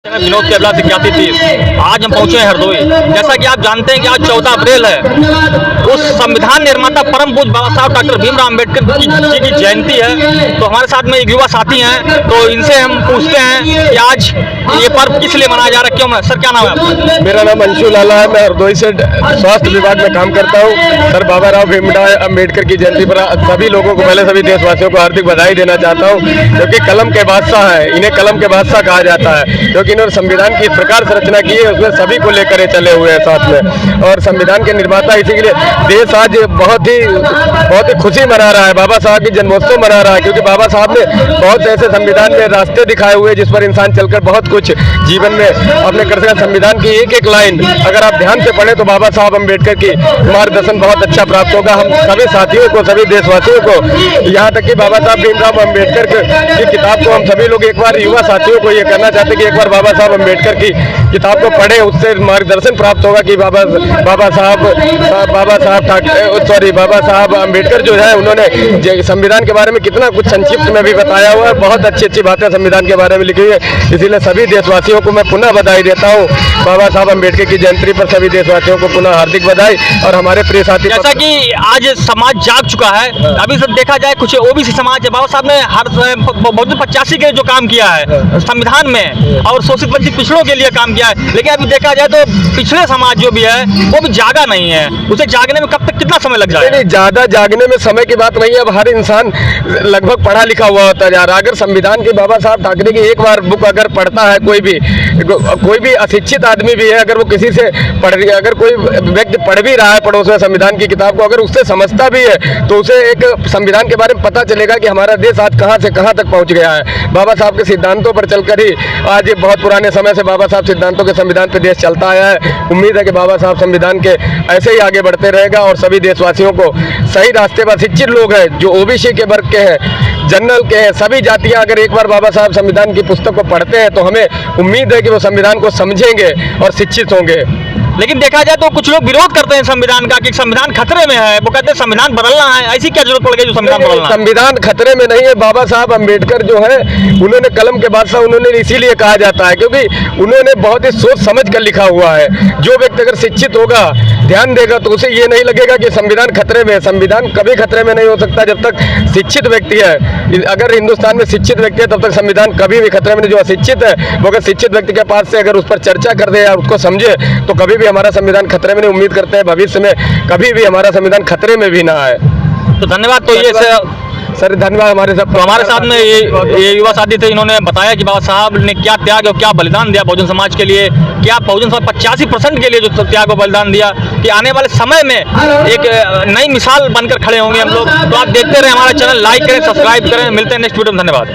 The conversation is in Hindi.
विनोद केवला से ज्ञाति थी। आज हम पहुंचे हैं हरदोई। जैसा कि आप जानते हैं कि आज 14 अप्रैल है, उस संविधान निर्माता परम पूज्य बाबा साहब डॉक्टर भीमराव अम्बेडकर जी की जयंती है। तो हमारे साथ में एक युवा साथी हैं, तो इनसे हम पूछते हैं कि आज ये पर्व किस लिए मनाया जा रहा है, क्यों? सर क्या नाम है आपका? मेरा नाम अंशु लाला है। मैं हरदोई से स्वास्थ्य विभाग में काम करता हूँ। सर बाबा राव भीमराव अम्बेडकर की जयंती पर सभी लोगों को, पहले सभी देशवासियों को हार्दिक बधाई देना चाहता हूँ, क्योंकि कलम के बादशाह है, इन्हें कलम के बादशाह कहा जाता है, क्योंकि इन्होंने संविधान की इस प्रकार से रचना की है, उसमें सभी को लेकर चले हुए हैं साथ में। और संविधान के निर्माता, इसी के लिए देश आज बहुत ही खुशी मना रहा है, बाबा साहब की जन्मोत्सव मना रहा है, क्योंकि बाबा साहब ने बहुत ऐसे संविधान में रास्ते दिखाए हुए जिस पर इंसान चलकर बहुत कुछ जीवन में अपने कर सकता। संविधान की एक एक लाइन अगर आप ध्यान से पढ़ें तो बाबा साहब अम्बेडकर की मार्गदर्शन बहुत अच्छा प्राप्त होगा। हम सभी साथियों को, सभी देशवासियों को, यहाँ तक कि बाबा साहब भीमराव अम्बेडकर की किताब को हम सभी लोग एक बार, युवा साथियों को ये करना चाहते हैं कि एक बार बाबा साहब अम्बेडकर की किताब को पढ़ें, उससे मार्गदर्शन प्राप्त होगा कि बाबा साहब अम्बेडकर जो है, उन्होंने संविधान के बारे में कितना कुछ संक्षिप्त में भी बताया हुआ है। बहुत अच्छी अच्छी बातें संविधान के बारे में लिखी हुई है। इसीलिए सभी देशवासियों को मैं पुनः बधाई देता हूँ। बाबा साहब अम्बेडकर की जयंती पर सभी देशवासियों को पुनः हार्दिक बधाई। और हमारे प्रिय साथी, जैसा कि आज समाज जाग चुका है, अभी सब देखा जाए कुछ ओबीसी समाज है, बाबा साहब ने हर 85 के जो काम किया है संविधान में, और शोषित वंचित पिछड़ों के लिए काम किया है, लेकिन अभी देखा जाए तो पिछड़े समाज जो भी है वो भी जागा नहीं है। उसे जागने में कब तक, कितना समय लग जाएगा? नहीं, ज्यादा जागने में समय की बात नहीं है। अब हर इंसान लगभग पढ़ा लिखा हुआ होता जा रहा है। अगर संविधान की बाबा साहब ठाकरे की एक बार बुक अगर पढ़ता है कोई भी अशिक्षित आदमी भी है, अगर वो किसी से पढ़ रही है, अगर कोई व्यक्ति पढ़ भी रहा है पड़ोस में संविधान की किताब को, अगर उससे समझता भी है तो उसे एक संविधान के बारे में पता चलेगा कि हमारा देश आज कहाँ से कहाँ तक पहुँच गया है। बाबा साहब के सिद्धांतों पर चलकर ही आज बहुत पुराने समय से बाबा साहब सिद्धांतों के संविधान पर देश चलता आया है। उम्मीद है कि बाबा साहब संविधान के ऐसे ही आगे बढ़ते रहेगा और सभी देशवासियों को सही रास्ते पर, शिक्षित लोग हैं जो ओबीसी के वर्ग के हैं, जनरल के हैं, सभी जातियां अगर एक बार बाबा साहब संविधान की पुस्तक को पढ़ते हैं तो हमें उम्मीद है कि वो संविधान को समझेंगे और शिक्षित होंगे। लेकिन देखा जाए तो कुछ लोग विरोध करते हैं संविधान का कि संविधान खतरे में है, वो कहते हैं संविधान बदलना है। ऐसी क्या जरूरत पड़ गई जो संविधान बदलना? संविधान खतरे में नहीं है। बाबा साहब अम्बेडकर जो है, उन्होंने कलम के बादशाह, उन्होंने इसीलिए कहा जाता है क्योंकि उन्होंने बहुत ही सोच समझ कर लिखा हुआ है। जो व्यक्ति अगर शिक्षित होगा, ध्यान देगा, तो उसे ये नहीं लगेगा कि संविधान खतरे में है। संविधान कभी खतरे में नहीं हो सकता जब तक शिक्षित व्यक्ति है। अगर हिंदुस्तान में शिक्षित व्यक्ति है तब तक संविधान कभी भी खतरे में नहीं। जो अशिक्षित है वो अगर शिक्षित व्यक्ति के पास से अगर उस पर चर्चा कर दे या उसको समझे तो कभी भी हमारा संविधान खतरे में नहीं। उम्मीद करते हैं भविष्य में कभी भी हमारा संविधान खतरे में भी ना आए। तो धन्यवाद। तो ये सर धन्यवाद। हमारे साथ में ये युवा साथी थे, इन्होंने बताया कि बाबा साहब ने क्या त्याग और क्या बलिदान दिया बहुजन समाज के लिए, क्या बहुजन समाज 85% के लिए जो त्याग और बलिदान दिया, कि आने वाले समय में एक नई मिसाल बनकर खड़े होंगे हम लोग। तो आप देखते रहे हमारा चैनल, लाइक करें, सब्सक्राइब करें। मिलते हैं नेक्स्ट वीडियो में। धन्यवाद।